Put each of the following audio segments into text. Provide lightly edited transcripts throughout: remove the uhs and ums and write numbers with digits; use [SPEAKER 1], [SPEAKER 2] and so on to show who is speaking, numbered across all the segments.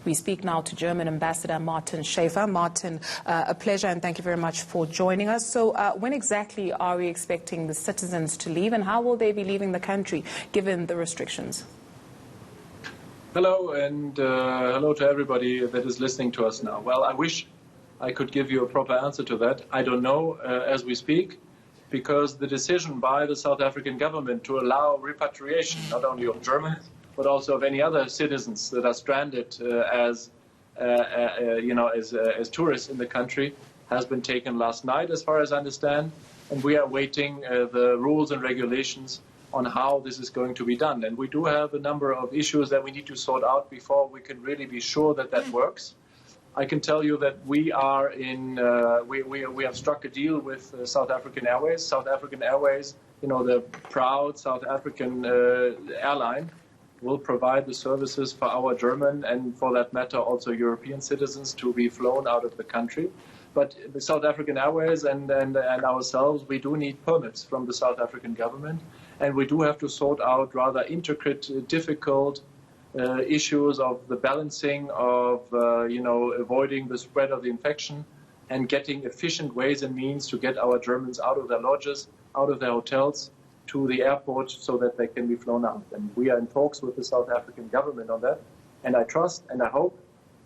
[SPEAKER 1] We speak now to German Ambassador Martin Schäfer. Martin, a pleasure and thank you very much for joining us. So when exactly are we expecting the citizens to leave, and how will they be leaving the country given the restrictions?
[SPEAKER 2] Hello, and hello to everybody that is listening to us now. Well, I wish I could give you a proper answer to that. I don't know as we speak, because the decision by the South African government to allow repatriation, not only of Germans, but also of any other citizens that are stranded as tourists in the country, has been taken last night, as far as I understand, and we are waiting the rules and regulations on how this is going to be done. And we do have a number of issues that we need to sort out before we can really be sure that that works. I can tell you that we are in, we have struck a deal with South African Airways. South African Airways, the proud South African airline, will provide the services for our German and, for that matter, also European citizens to be flown out of the country. But the South African Airways and ourselves, we do need permits from the South African government, and we do have to sort out rather intricate, difficult issues of the balancing of, avoiding the spread of the infection and getting efficient ways and means to get our Germans out of their lodges, out of their hotels, to the airport so that they can be flown out. And we are in talks with the South African government on that. And I trust and I hope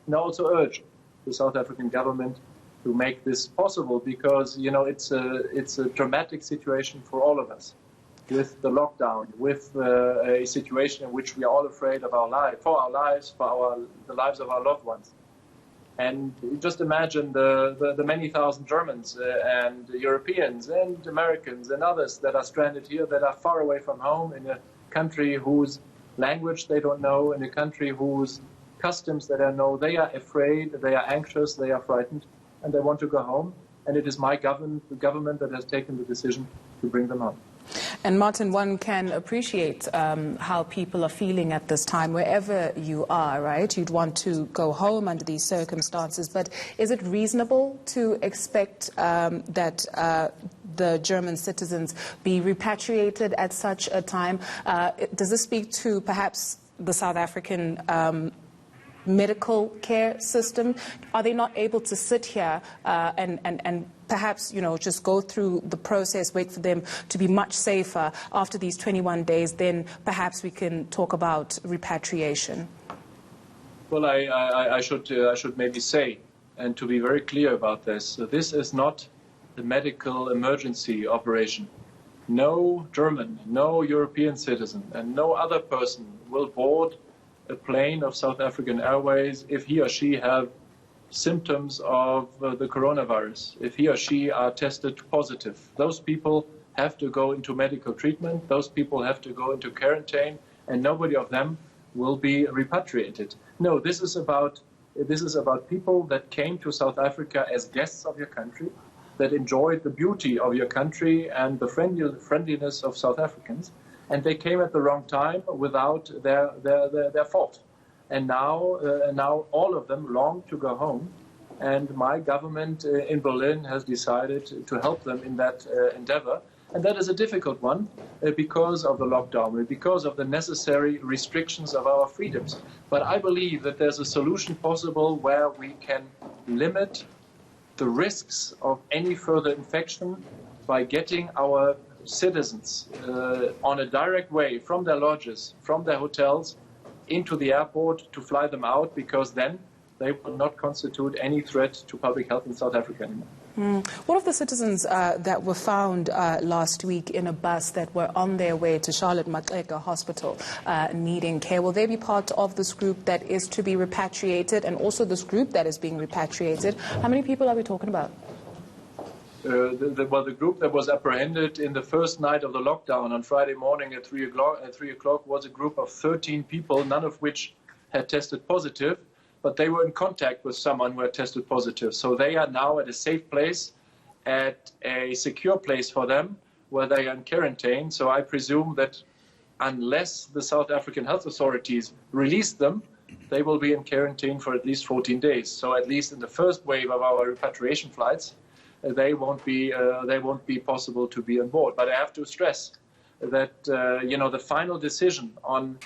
[SPEAKER 2] and I also urge the South African government to make this possible, because, it's a dramatic situation for all of us, with the lockdown, with a situation in which we are all afraid of our life, for our lives, for the lives of our loved ones. And just imagine the many thousand Germans and Europeans and Americans and others that are stranded here, that are far away from home, in a country whose language they don't know, in a country whose customs they don't know. They are afraid, they are anxious, they are frightened, and they want to go home. And it is the government that has taken the decision to bring them home.
[SPEAKER 1] And Martin, one can appreciate how people are feeling at this time, wherever you are, right? You'd want to go home under these circumstances, but is it reasonable to expect that the German citizens be repatriated at such a time? Does this speak to perhaps the South African medical care system? Are they not able to sit here and perhaps, just go through the process, wait for them to be much safer after these 21 days, then perhaps we can talk about repatriation?
[SPEAKER 2] Well, I should maybe say, and to be very clear about this is not a medical emergency operation. No German, no European citizen, and no other person will board a plane of South African Airways if he or she have symptoms of the coronavirus, if he or she are tested positive. Those people have to go into medical treatment, those people have to go into quarantine, and nobody of them will be repatriated. No, this is about people that came to South Africa as guests of your country, that enjoyed the beauty of your country and the friendliness of South Africans, and they came at the wrong time without their fault. And now all of them long to go home, and my government in Berlin has decided to help them in that endeavor. And that is a difficult one because of the lockdown, because of the necessary restrictions of our freedoms. But I believe that there's a solution possible where we can limit the risks of any further infection by getting our citizens on a direct way from their lodges, from their hotels, into the airport to fly them out, because then they will not constitute any threat to public health in South Africa anymore.
[SPEAKER 1] What of the citizens that were found last week in a bus that were on their way to Charlotte Maxeke Hospital needing care? Will they be part of this group that is to be repatriated, and also this group that is being repatriated? How many people are we talking about?
[SPEAKER 2] The group that was apprehended in the first night of the lockdown on Friday morning at 3 o'clock was a group of 13 people, none of which had tested positive, but they were in contact with someone who had tested positive. So they are now at a safe place, at a secure place for them, where they are in quarantine. So I presume that unless the South African health authorities release them, they will be in quarantine for at least 14 days. So at least in the first wave of our repatriation flights, they won't be possible to be on board. But I have to stress that the final decision on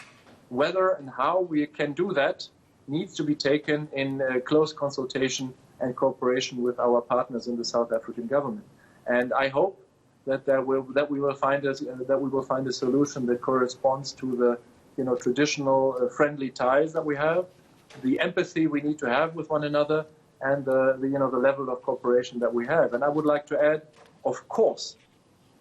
[SPEAKER 2] whether and how we can do that needs to be taken in close consultation and cooperation with our partners in the South African government. And I hope that we will find a solution that corresponds to the traditional friendly ties that we have, the empathy we need to have with one another, and the level of cooperation that we have. And I would like to add, of course,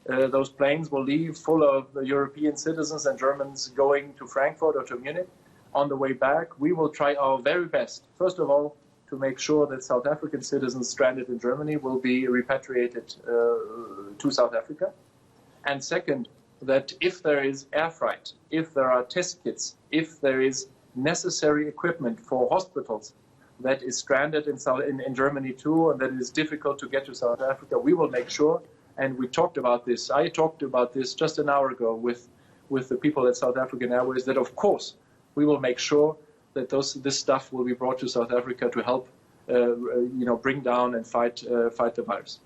[SPEAKER 2] those planes will leave full of European citizens and Germans going to Frankfurt or to Munich. On the way back, we will try our very best, first of all, to make sure that South African citizens stranded in Germany will be repatriated to South Africa. And second, that if there is air freight, if there are test kits, if there is necessary equipment for hospitals that is stranded in Germany too, and that it is difficult to get to South Africa, we will make sure, and we talked about this, I talked about this just an hour ago with the people at South African Airways, that of course we will make sure that this stuff will be brought to South Africa to help bring down and fight the virus.